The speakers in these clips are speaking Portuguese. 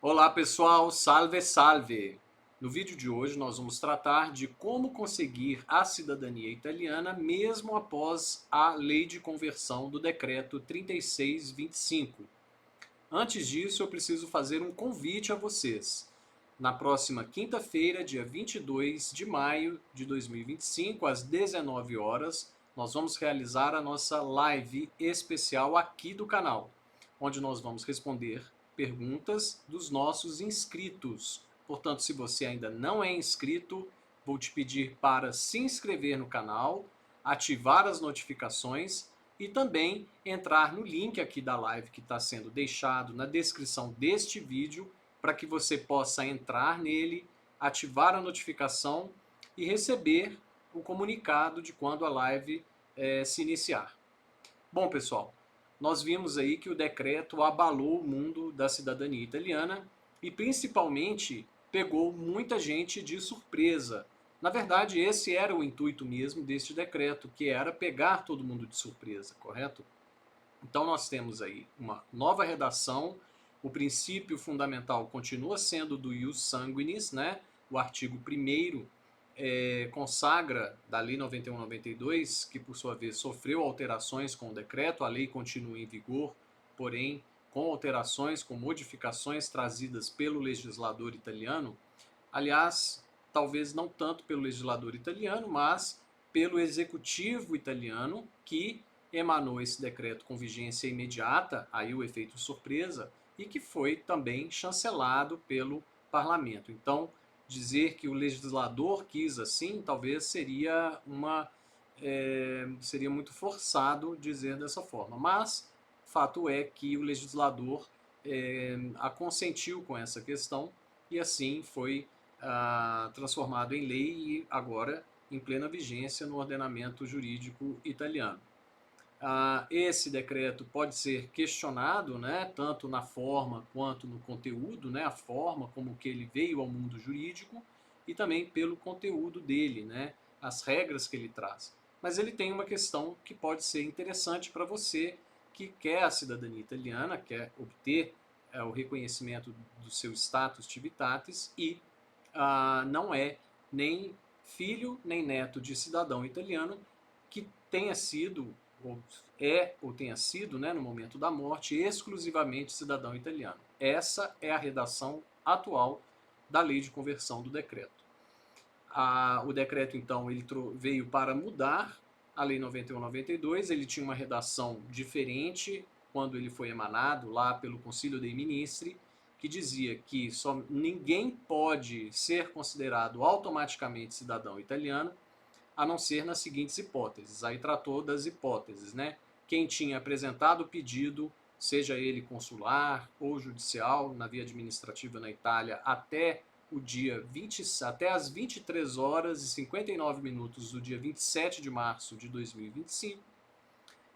Olá pessoal, salve salve! No vídeo de hoje nós vamos tratar de como conseguir a cidadania italiana mesmo após a lei de conversão do decreto 3625. Antes disso eu preciso fazer um convite a vocês. Na próxima quinta-feira, dia 22 de maio de 2025, às 19 horas, nós vamos realizar a nossa live especial aqui do canal, onde nós vamos responder perguntas dos nossos inscritos. Portanto, se você ainda não é inscrito, vou te pedir para se inscrever no canal, ativar as notificações e também entrar no link aqui da live que está sendo deixado na descrição deste vídeo para que você possa entrar nele, ativar a notificação e receber o comunicado de quando a live se iniciar. Bom, pessoal, nós vimos aí que o decreto abalou o mundo da cidadania italiana e principalmente pegou muita gente de surpresa. Na verdade, esse era o intuito mesmo deste decreto, que era pegar todo mundo de surpresa, correto? Então nós temos aí uma nova redação, o princípio fundamental continua sendo do ius sanguinis, né? O artigo 1º consagra da Lei 91/92, que por sua vez sofreu alterações com o decreto, a lei continua em vigor, porém com alterações, com modificações trazidas pelo legislador italiano, aliás, talvez não tanto pelo legislador italiano, mas pelo executivo italiano, que emanou esse decreto com vigência imediata, aí o efeito surpresa, e que foi também chancelado pelo parlamento. Então, dizer que o legislador quis assim, talvez seria muito forçado dizer dessa forma. Mas fato é que o legislador consentiu com essa questão e assim foi transformado em lei e agora em plena vigência no ordenamento jurídico italiano. Esse decreto pode ser questionado, né, tanto na forma quanto no conteúdo, né, a forma como que ele veio ao mundo jurídico e também pelo conteúdo dele, né, as regras que ele traz. Mas ele tem uma questão que pode ser interessante para você que quer a cidadania italiana, quer obter o reconhecimento do seu status civitatis e não é nem filho nem neto de cidadão italiano que tenha sido ou tenha sido, né, no momento da morte, exclusivamente cidadão italiano. Essa é a redação atual da lei de conversão do decreto. O decreto, então, ele veio para mudar a lei 91/92, ele tinha uma redação diferente quando ele foi emanado lá pelo Consiglio dei Ministri, que dizia que ninguém pode ser considerado automaticamente cidadão italiano a não ser nas seguintes hipóteses. Aí tratou das hipóteses, né? Quem tinha apresentado o pedido, seja ele consular ou judicial, na via administrativa na Itália, até até as 23 horas e 59 minutos do dia 27 de março de 2025,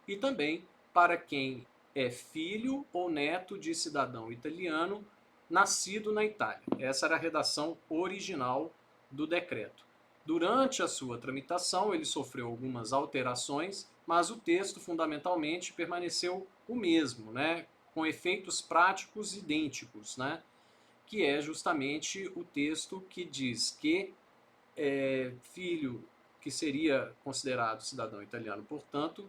e também para quem é filho ou neto de cidadão italiano nascido na Itália. Essa era a redação original do decreto. Durante a sua tramitação, ele sofreu algumas alterações, mas o texto fundamentalmente permaneceu o mesmo, né, com efeitos práticos idênticos, né, que é justamente o texto que diz que filho que seria considerado cidadão italiano, portanto,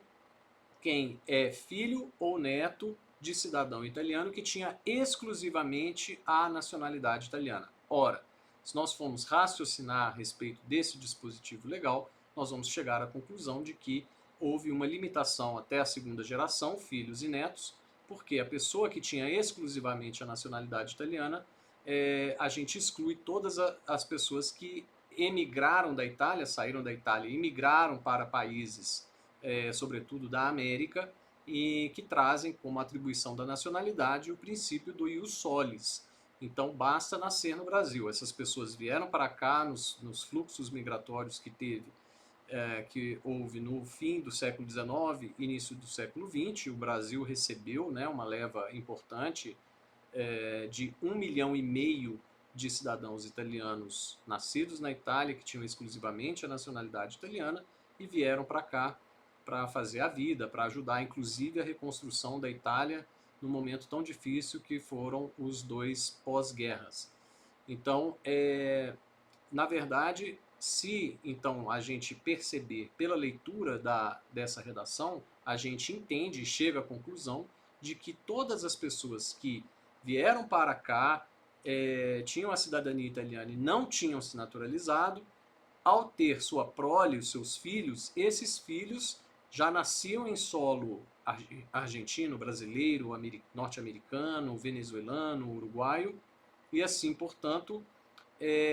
quem é filho ou neto de cidadão italiano que tinha exclusivamente a nacionalidade italiana. Ora, se nós formos raciocinar a respeito desse dispositivo legal, nós vamos chegar à conclusão de que houve uma limitação até a segunda geração, filhos e netos, porque a pessoa que tinha exclusivamente a nacionalidade italiana, a gente exclui todas as pessoas que emigraram da Itália, saíram da Itália e emigraram para países sobretudo da América, e que trazem como atribuição da nacionalidade o princípio do ius solis. Então basta nascer no Brasil. Essas pessoas vieram para cá nos fluxos migratórios que houve no fim do século XIX, início do século XX. O Brasil recebeu, né, uma leva importante de 1,5 milhão de cidadãos italianos nascidos na Itália, que tinham exclusivamente a nacionalidade italiana, e vieram para cá para fazer a vida, para ajudar inclusive a reconstrução da Itália num momento tão difícil que foram os dois pós-guerras. Então, na verdade, se então a gente perceber pela leitura dessa redação, a gente entende e chega à conclusão de que todas as pessoas que vieram para cá, tinham a cidadania italiana e não tinham se naturalizado, ao ter sua prole, os seus filhos, esses filhos já nasciam em solo argentino, brasileiro, norte-americano, venezuelano, uruguaio, e assim, portanto,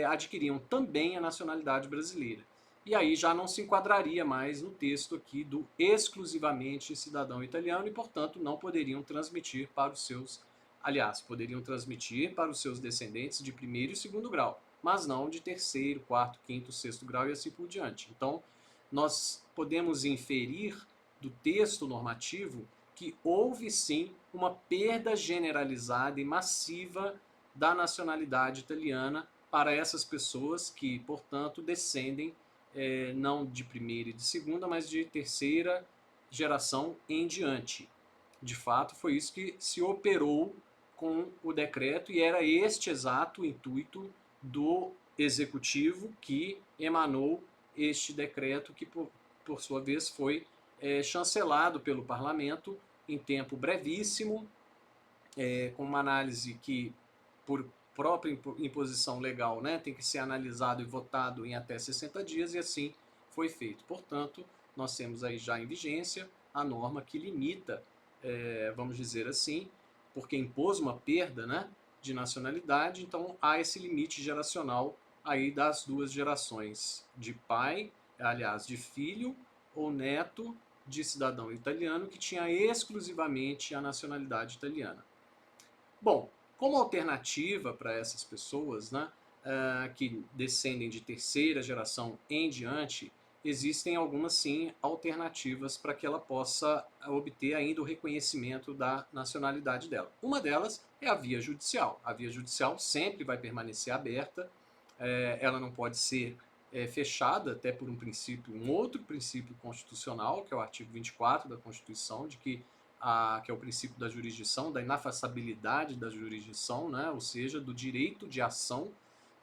adquiriam também a nacionalidade brasileira. E aí já não se enquadraria mais no texto aqui do exclusivamente cidadão italiano e, portanto, não poderiam transmitir para os seus, aliás, poderiam transmitir para os seus descendentes de primeiro e segundo grau, mas não de terceiro, quarto, quinto, sexto grau e assim por diante. Então, nós podemos inferir do texto normativo que houve sim uma perda generalizada e massiva da nacionalidade italiana para essas pessoas que, portanto, descendem não de primeira e de segunda, mas de terceira geração em diante. De fato, foi isso que se operou com o decreto e era este exato o intuito do executivo que emanou este decreto que, por sua vez, foi chancelado pelo parlamento em tempo brevíssimo, com uma análise que, por própria imposição legal, né, tem que ser analisado e votado em até 60 dias, e assim foi feito. Portanto, nós temos aí já em vigência a norma que limita, vamos dizer assim, porque impôs uma perda, né, de nacionalidade, então há esse limite geracional aí das duas gerações, de pai, aliás, de filho ou neto de cidadão italiano que tinha exclusivamente a nacionalidade italiana. Bom, como alternativa para essas pessoas, né, que descendem de terceira geração em diante, existem algumas sim alternativas para que ela possa obter ainda o reconhecimento da nacionalidade dela. Uma delas é a via judicial. A via judicial sempre vai permanecer aberta, ela não pode ser fechada até por um outro princípio constitucional, que é o artigo 24 da Constituição, de que é o princípio da jurisdição, da inafastabilidade da jurisdição, né? Ou seja, do direito de ação.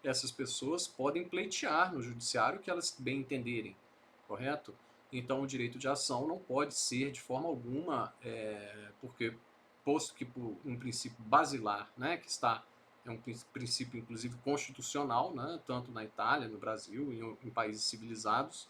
Essas pessoas podem pleitear no judiciário o que elas bem entenderem, correto? Então, o direito de ação não pode ser de forma alguma, porque posto que por um princípio basilar, né, que é um princípio inclusive constitucional, né, tanto na Itália, no Brasil, em países civilizados,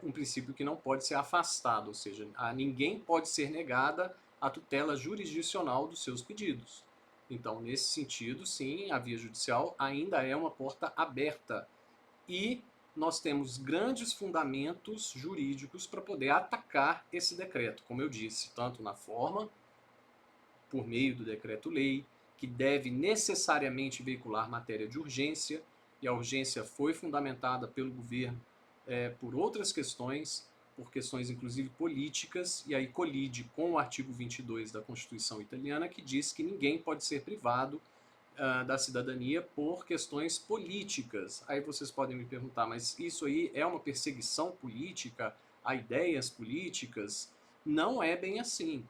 um princípio que não pode ser afastado, ou seja, a ninguém pode ser negada a tutela jurisdicional dos seus pedidos. Então, nesse sentido, sim, a via judicial ainda é uma porta aberta e nós temos grandes fundamentos jurídicos para poder atacar esse decreto, como eu disse, tanto na forma, por meio do decreto-lei, que deve necessariamente veicular matéria de urgência, e a urgência foi fundamentada pelo governo por outras questões, por questões inclusive políticas, e aí colide com o artigo 22 da Constituição italiana, que diz que ninguém pode ser privado da cidadania por questões políticas. Aí vocês podem me perguntar, mas isso aí é uma perseguição política a ideias políticas? Não é bem assim.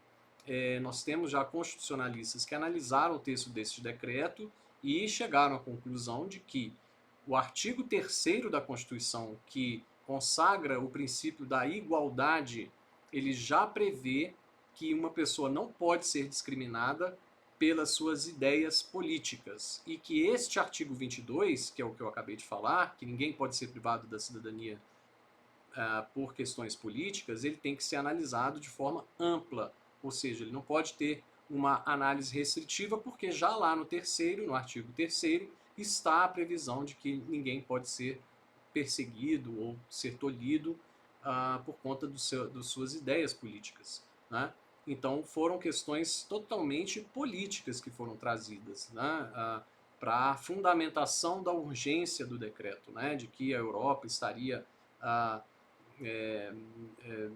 Nós temos já constitucionalistas que analisaram o texto deste decreto e chegaram à conclusão de que o artigo 3º da Constituição, que consagra o princípio da igualdade, ele já prevê que uma pessoa não pode ser discriminada pelas suas ideias políticas e que este artigo 22, que é o que eu acabei de falar, que ninguém pode ser privado da cidadania por questões políticas, ele tem que ser analisado de forma ampla, ou seja, ele não pode ter uma análise restritiva, porque já lá no artigo 3º, está a previsão de que ninguém pode ser perseguido ou ser tolhido por conta das suas ideias políticas, né? Então foram questões totalmente políticas que foram trazidas, né, para a fundamentação da urgência do decreto, né, de que a Europa estaria é, é,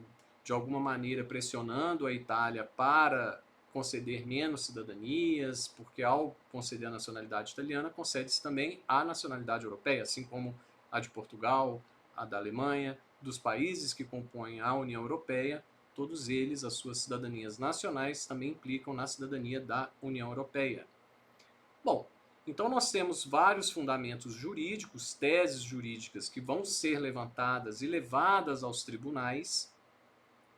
de alguma maneira pressionando a Itália para conceder menos cidadanias, porque ao conceder a nacionalidade italiana, concede-se também a nacionalidade europeia, assim como a de Portugal, a da Alemanha, dos países que compõem a União Europeia, todos eles, as suas cidadanias nacionais, também implicam na cidadania da União Europeia. Bom, então nós temos vários fundamentos jurídicos, teses jurídicas que vão ser levantadas e levadas aos tribunais,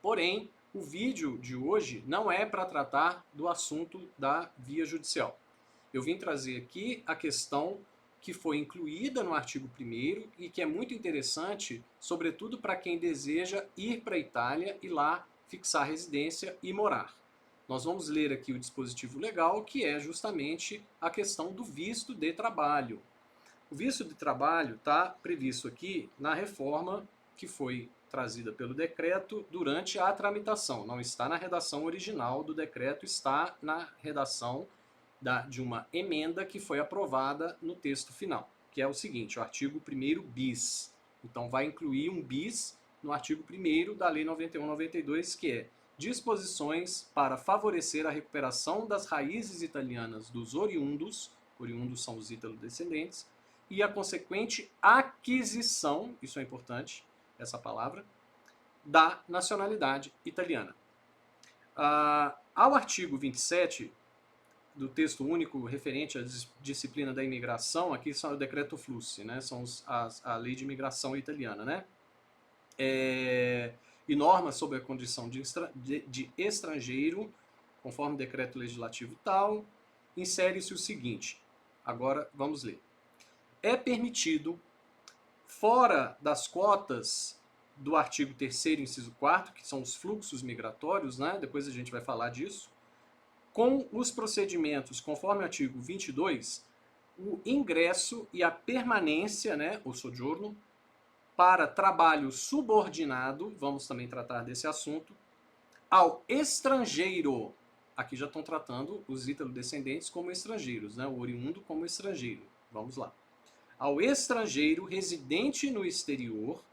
porém, o vídeo de hoje não é para tratar do assunto da via judicial. Eu vim trazer aqui a questão que foi incluída no artigo 1º e que é muito interessante, sobretudo para quem deseja ir para a Itália e lá fixar residência e morar. Nós vamos ler aqui o dispositivo legal, que é justamente a questão do visto de trabalho. O visto de trabalho está previsto aqui na reforma que foi trazida pelo decreto durante a tramitação. Não está na redação original do decreto, está na redação de uma emenda que foi aprovada no texto final, que é o seguinte, o artigo 1º bis. Então vai incluir um bis no artigo 1º da Lei 91/92, que é disposições para favorecer a recuperação das raízes italianas dos oriundos são os ítalo-descendentes, e a consequente aquisição, isso é importante, essa palavra, da nacionalidade italiana. Ao artigo 27 do texto único referente à disciplina da imigração, aqui são o decreto Flussi, né? São a lei de imigração italiana, né? E normas sobre a condição de estrangeiro, conforme o decreto legislativo tal, insere-se o seguinte, agora vamos ler. É permitido, fora das cotas do artigo 3º, inciso 4º, que são os fluxos migratórios, né? Depois a gente vai falar disso, com os procedimentos, conforme o artigo 22, o ingresso e a permanência, né, o soggiorno, para trabalho subordinado, vamos também tratar desse assunto, ao estrangeiro. Aqui já estão tratando os ítalo-descendentes como estrangeiros, né, o oriundo como estrangeiro. Vamos lá. Ao estrangeiro residente no exterior,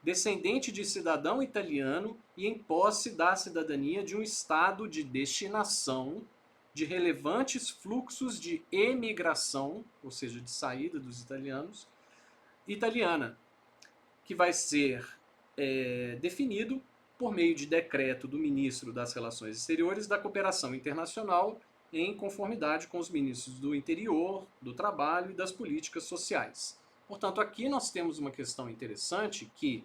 descendente de cidadão italiano e em posse da cidadania de um estado de destinação de relevantes fluxos de emigração, ou seja, de saída dos italianos, italiana, que vai ser definido por meio de decreto do Ministro das Relações Exteriores da Cooperação Internacional em conformidade com os ministros do Interior, do Trabalho e das Políticas Sociais. Portanto, aqui nós temos uma questão interessante que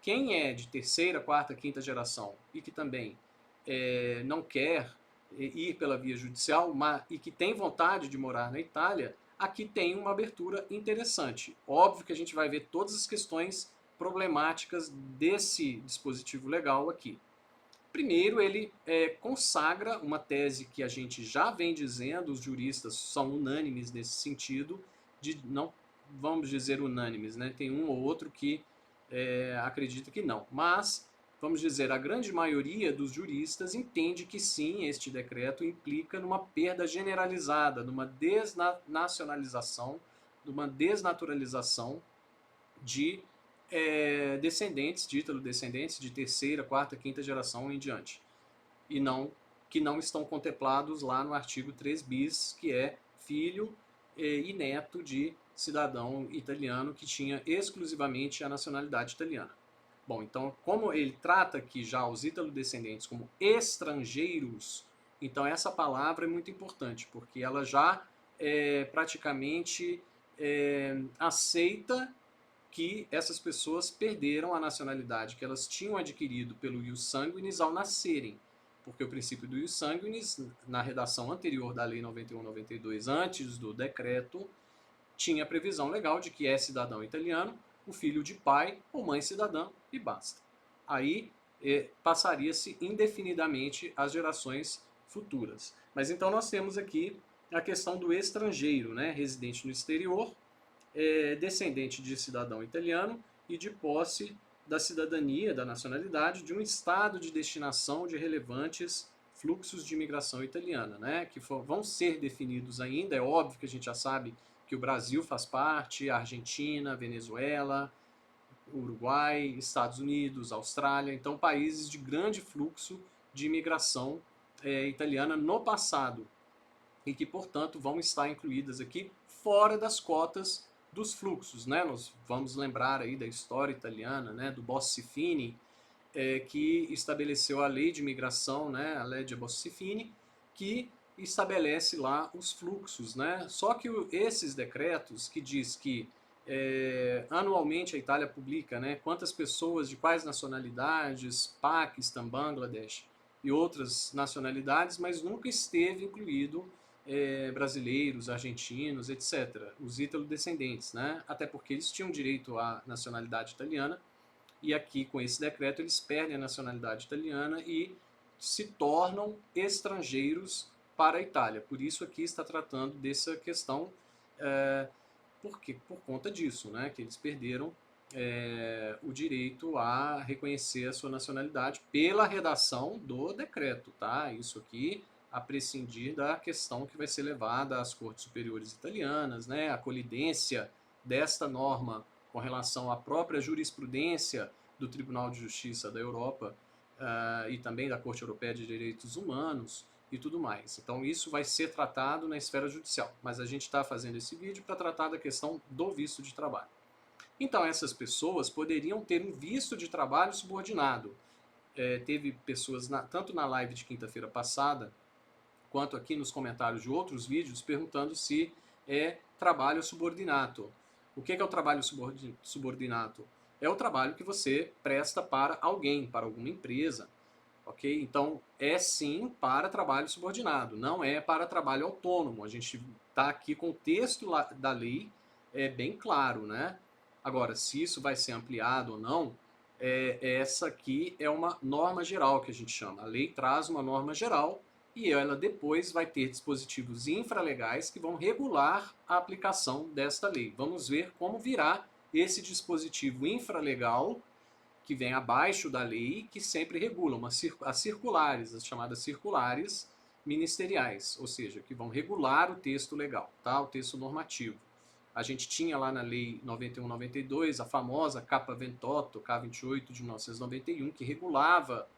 quem é de terceira, quarta, quinta geração e que também não quer ir pela via judicial e que tem vontade de morar na Itália, aqui tem uma abertura interessante. Óbvio que a gente vai ver todas as questões problemáticas desse dispositivo legal aqui. Primeiro, ele consagra uma tese que a gente já vem dizendo, os juristas são unânimes nesse sentido, não vamos dizer unânimes, né? Tem um ou outro que acredita que não, mas vamos dizer, a grande maioria dos juristas entende que sim, este decreto implica numa perda generalizada, numa desnacionalização, numa desnaturalização de descendentes, de ítalo-descendentes de terceira, quarta, quinta geração em diante, e que não estão contemplados lá no artigo 3 bis, que é filho e neto de cidadão italiano que tinha exclusivamente a nacionalidade italiana. Bom, então, como ele trata aqui já os ítalo-descendentes como estrangeiros, então essa palavra é muito importante, porque ela já praticamente aceita que essas pessoas perderam a nacionalidade que elas tinham adquirido pelo ius sanguinis ao nascerem, porque o princípio do ius sanguinis, na redação anterior da Lei 91/92, antes do decreto, tinha a previsão legal de que é cidadão italiano, o filho de pai ou mãe cidadã e basta. Aí passaria-se indefinidamente as gerações futuras. Mas então nós temos aqui a questão do estrangeiro, né, residente no exterior, descendente de cidadão italiano e de posse da cidadania, da nacionalidade, de um estado de destinação de relevantes fluxos de imigração italiana, né, que vão ser definidos ainda. É óbvio que a gente já sabe que o Brasil faz parte, a Argentina, a Venezuela, Uruguai, Estados Unidos, Austrália, então países de grande fluxo de imigração italiana no passado e que, portanto, vão estar incluídas aqui fora das cotas dos fluxos, né? Nós vamos lembrar aí da história italiana, né, do Bossi-Fini, que estabeleceu a lei de imigração, né, a lei de Bossi-Fini, que estabelece lá os fluxos, né? Só que esses decretos que diz que anualmente a Itália publica, né, quantas pessoas de quais nacionalidades, Paquistão, Bangladesh e outras nacionalidades, mas nunca esteve incluído brasileiros, argentinos, etc., os ítalo-descendentes, né? Até porque eles tinham direito à nacionalidade italiana, e aqui com esse decreto eles perdem a nacionalidade italiana e se tornam estrangeiros para a Itália. Por isso aqui está tratando dessa questão, por conta disso, né, que eles perderam o direito a reconhecer a sua nacionalidade pela redação do decreto, tá? Isso aqui a prescindir da questão que vai ser levada às cortes superiores italianas, né, a colidência desta norma com relação à própria jurisprudência do Tribunal de Justiça da Europa e também da Corte Europeia de Direitos Humanos e tudo mais. Então isso vai ser tratado na esfera judicial, mas a gente está fazendo esse vídeo para tratar da questão do visto de trabalho. Então essas pessoas poderiam ter um visto de trabalho subordinado. Teve pessoas, tanto na live de quinta-feira passada, quanto aqui nos comentários de outros vídeos, perguntando se é trabalho subordinato. O que é o trabalho subordinato? É o trabalho que você presta para alguém, para alguma empresa. Ok? Então, é sim para trabalho subordinado, não é para trabalho autônomo. A gente está aqui com o texto da lei bem claro, né? Agora, se isso vai ser ampliado ou não, essa aqui é uma norma geral que a gente chama. A lei traz uma norma geral e ela depois vai ter dispositivos infralegais que vão regular a aplicação desta lei. Vamos ver como virá esse dispositivo infralegal que vem abaixo da lei, que sempre regulam as circulares, as chamadas circulares ministeriais, ou seja, que vão regular o texto legal, tá? O texto normativo. A gente tinha lá na lei 91/92 a famosa Capa Ventotto, K28 de 1991, que regulava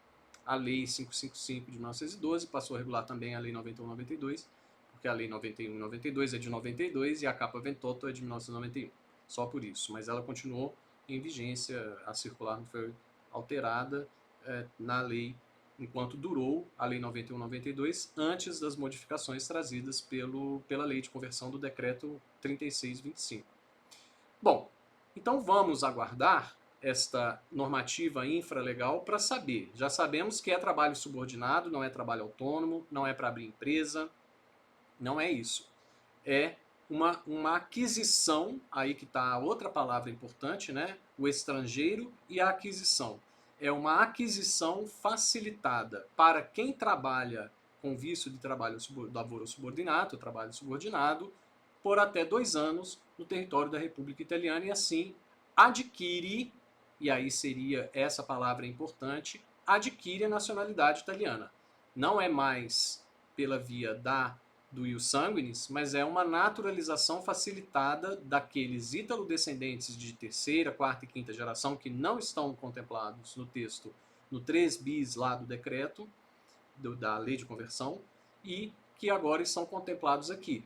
a lei 555 de 1912, passou a regular também a lei 91/92, porque a lei 91/92 é de 92 e a Capa Ventotto é de 1991. Só por isso, mas ela continuou em vigência, a circular não foi alterada na lei enquanto durou a lei 91/92, antes das modificações trazidas pela lei de conversão do decreto 3625. Bom, então vamos aguardar esta normativa infralegal para saber. Já sabemos que é trabalho subordinado, não é trabalho autônomo, não é para abrir empresa, não é isso. É uma aquisição, aí que está a outra palavra importante, né? O estrangeiro e a aquisição. É uma aquisição facilitada para quem trabalha com visto de trabalho subordinado, trabalho subordinado, por até 2 anos no território da República Italiana e assim adquire, e aí seria essa palavra importante, adquire a nacionalidade italiana. Não é mais pela via do ius sanguinis, mas é uma naturalização facilitada daqueles ítalo-descendentes de terceira, quarta e quinta geração que não estão contemplados no texto, no 3 bis lá do decreto, da lei de conversão, e que agora estão contemplados aqui.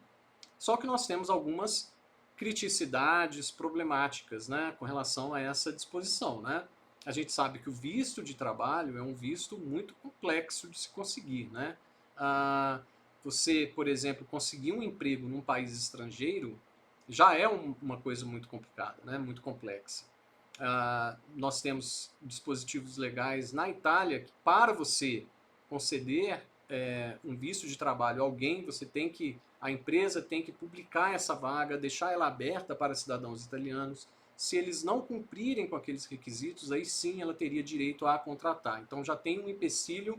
Só que nós temos algumas criticidades problemáticas, né, com relação a essa disposição, né? A gente sabe que o visto de trabalho é um visto muito complexo de se conseguir, né? Você, por exemplo, conseguir um emprego num país estrangeiro já é uma coisa muito complicada, né? Muito complexa. Nós temos dispositivos legais na Itália que, para você conceder um visto de trabalho a alguém, a empresa tem que publicar essa vaga, deixar ela aberta para cidadãos italianos. Se eles não cumprirem com aqueles requisitos, aí sim ela teria direito a contratar. Então já tem um empecilho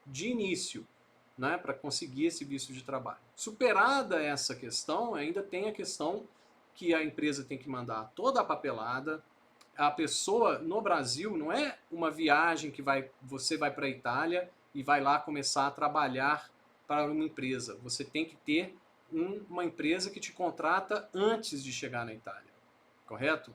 de início, né, para conseguir esse visto de trabalho. Superada essa questão, ainda tem a questão que a empresa tem que mandar toda a papelada. A pessoa no Brasil não é uma viagem que você vai para a Itália e vai lá começar a trabalhar para uma empresa. Você tem que ter uma empresa que te contrata antes de chegar na Itália, correto?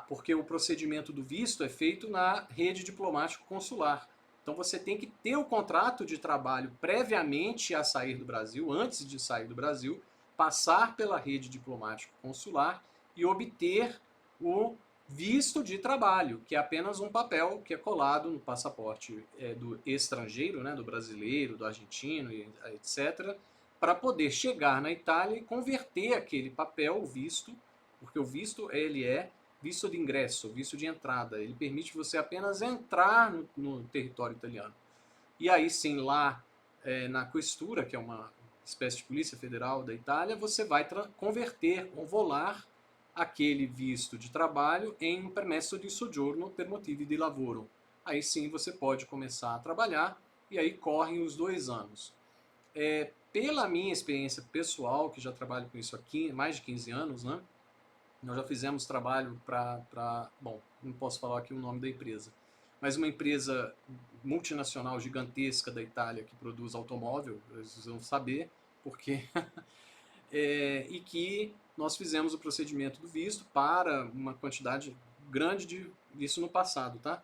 Porque o procedimento do visto é feito na rede diplomático-consular. Então você tem que ter o contrato de trabalho previamente a sair do Brasil, antes de sair do Brasil, passar pela rede diplomático-consular e obter visto de trabalho, que é apenas um papel que é colado no passaporte do estrangeiro, né, do brasileiro, do argentino, etc., para poder chegar na Itália e converter aquele papel, o visto, porque o visto ele é visto de ingresso, visto de entrada, ele permite você apenas entrar no território italiano. E aí sim, lá na Questura, que é uma espécie de polícia federal da Itália, você vai converter, convolar aquele visto de trabalho em um permesso di soggiorno per motivi di lavoro. Aí sim você pode começar a trabalhar e aí correm os 2 anos. Pela minha experiência pessoal, que já trabalho com isso aqui há mais de 15 anos, né? Nós já fizemos trabalho bom, não posso falar aqui o nome da empresa, mas uma empresa multinacional gigantesca da Itália que produz automóvel, vocês vão saber porque, e que nós fizemos o procedimento do visto para uma quantidade grande isso no passado, tá?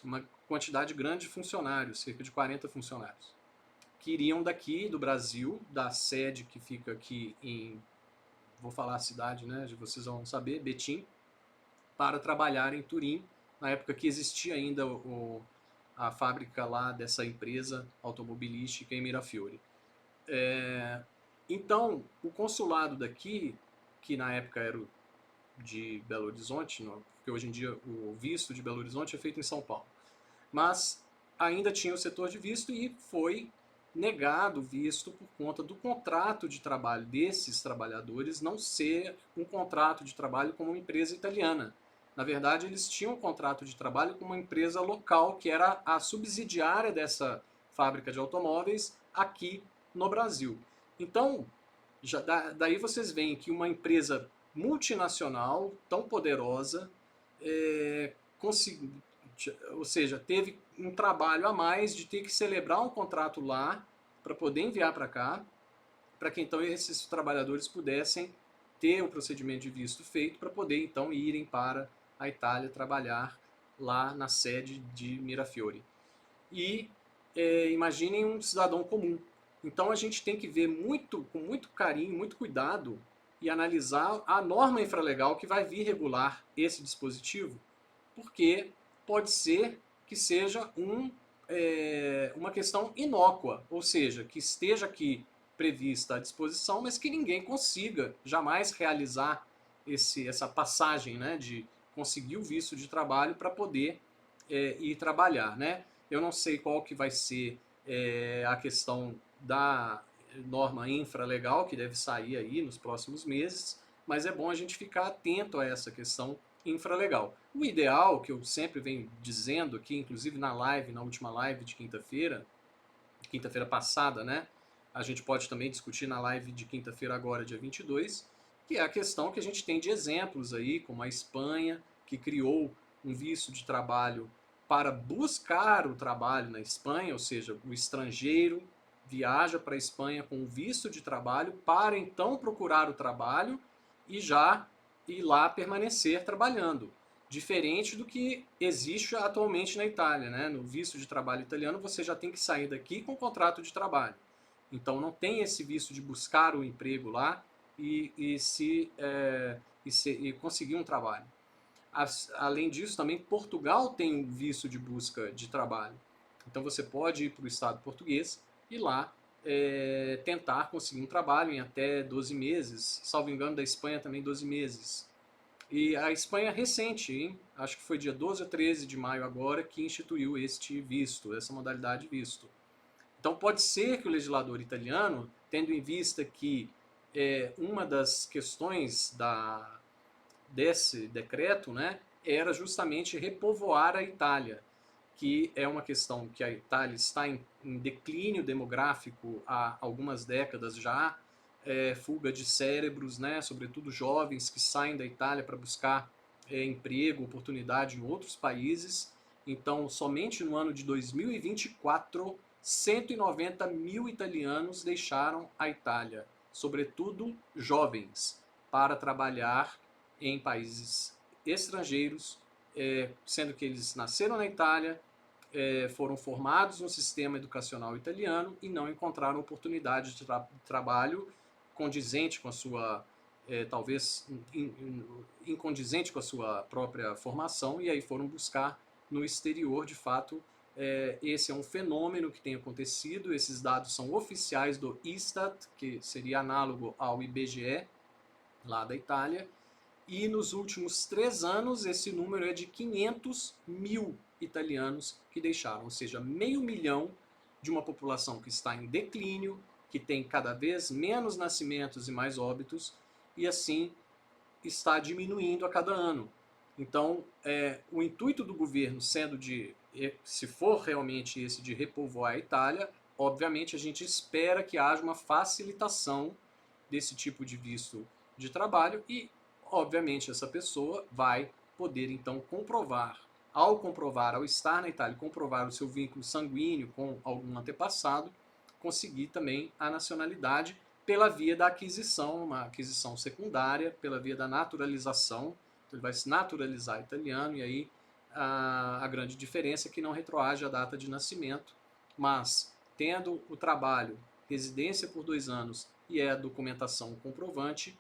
Uma quantidade grande de funcionários, cerca de 40 funcionários, que iriam daqui do Brasil, da sede que fica aqui vou falar a cidade, né, vocês vão saber, Betim, para trabalhar em Turim, na época que existia ainda a fábrica lá dessa empresa automobilística em Mirafiori. Então, o consulado daqui, que na época era o de Belo Horizonte, porque hoje em dia o visto de Belo Horizonte é feito em São Paulo, mas ainda tinha o setor de visto e foi negado o visto por conta do contrato de trabalho desses trabalhadores não ser um contrato de trabalho como uma empresa italiana. Na verdade, eles tinham um contrato de trabalho com uma empresa local que era a subsidiária dessa fábrica de automóveis aqui no Brasil. Então, daí vocês veem que uma empresa multinacional tão poderosa conseguiu, ou seja, teve um trabalho a mais de ter que celebrar um contrato lá para poder enviar para cá, para que então esses trabalhadores pudessem ter o procedimento de visto feito para poder então irem para a Itália trabalhar lá na sede de Mirafiori. E imaginem um cidadão comum. Então a gente tem que ver com muito carinho, muito cuidado e analisar a norma infralegal que vai vir regular esse dispositivo, porque pode ser que seja uma questão inócua, ou seja, que esteja aqui prevista à disposição, mas que ninguém consiga jamais realizar essa passagem, né, de conseguir o visto de trabalho para poder ir trabalhar, né? Eu não sei qual que vai ser a questão da norma infralegal que deve sair aí nos próximos meses, mas é bom a gente ficar atento a essa questão infralegal. O ideal, que eu sempre venho dizendo aqui, inclusive na última live de quinta-feira passada, né? A gente pode também discutir na live de quinta-feira agora, dia 22, que é a questão que a gente tem de exemplos aí, como a Espanha, que criou um visto de trabalho para buscar o trabalho na Espanha, ou seja, o estrangeiro viaja para a Espanha com um visto de trabalho para então procurar o trabalho e já ir lá permanecer trabalhando. Diferente do que existe atualmente na Itália, né? No visto de trabalho italiano você já tem que sair daqui com contrato de trabalho. Então não tem esse visto de buscar o emprego lá e conseguir um trabalho. Além disso, também Portugal tem um visto de busca de trabalho. Então você pode ir para o Estado português e lá tentar conseguir um trabalho em até 12 meses. Salvo engano, da Espanha também 12 meses. E a Espanha recente, hein? Acho que foi dia 12 ou 13 de maio agora, que instituiu este visto, essa modalidade de visto. Então pode ser que o legislador italiano, tendo em vista que uma das questões desse decreto, né, era justamente repovoar a Itália, que é uma questão que a Itália está em declínio demográfico há algumas décadas já, fuga de cérebros, né, sobretudo jovens que saem da Itália para buscar emprego, oportunidade em outros países. Então, somente no ano de 2024, 190 mil italianos deixaram a Itália, sobretudo jovens, para trabalhar em países estrangeiros, sendo que eles nasceram na Itália, foram formados no sistema educacional italiano e não encontraram oportunidade de trabalho condizente com a sua talvez incondizente com a sua própria formação, e aí foram buscar no exterior. De fato, esse é um fenômeno que tem acontecido. Esses dados são oficiais do Istat, que seria análogo ao IBGE, lá da Itália, e nos últimos 3 anos esse número é de 500 mil italianos que deixaram, ou seja, meio milhão de uma população que está em declínio, que tem cada vez menos nascimentos e mais óbitos, e assim está diminuindo a cada ano. Então, o intuito do governo sendo de, se for realmente esse de repovoar a Itália, obviamente a gente espera que haja uma facilitação desse tipo de visto de trabalho e, obviamente, essa pessoa vai poder então comprovar, ao estar na Itália, comprovar o seu vínculo sanguíneo com algum antepassado, conseguir também a nacionalidade pela via da aquisição, uma aquisição secundária, pela via da naturalização. Então ele vai se naturalizar italiano, e aí a grande diferença é que não retroage a data de nascimento, mas tendo o trabalho, residência por 2 anos e a documentação comprovante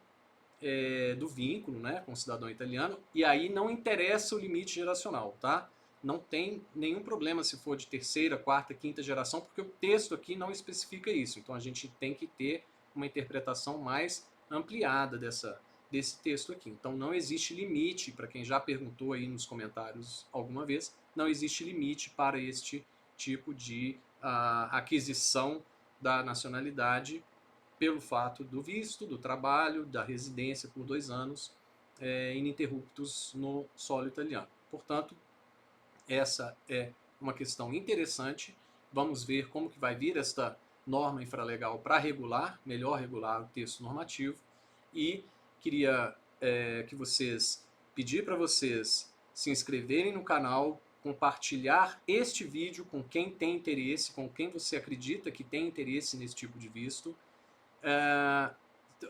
do vínculo, né, com o cidadão italiano, e aí não interessa o limite geracional, tá? Não tem nenhum problema se for de 3ª, 4ª, 5ª geração, porque o texto aqui não especifica isso. Então a gente tem que ter uma interpretação mais ampliada desse texto aqui. Então não existe limite, para quem já perguntou aí nos comentários alguma vez, não existe limite para este tipo de aquisição da nacionalidade pelo fato do visto, do trabalho, da residência por 2 anos ininterruptos no solo italiano. Portanto, essa é uma questão interessante. Vamos ver como que vai vir esta norma infralegal para melhor regular o texto normativo. E queria pedir para vocês se inscreverem no canal, compartilhar este vídeo com quem tem interesse, com quem você acredita que tem interesse nesse tipo de visto,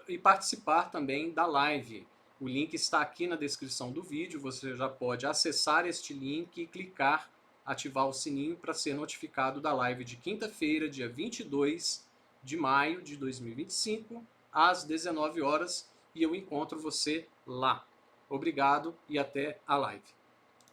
e participar também da live. O link está aqui na descrição do vídeo, você já pode acessar este link e clicar, ativar o sininho para ser notificado da live de quinta-feira, dia 22 de maio de 2025, às 19 horas, e eu encontro você lá. Obrigado e até a live.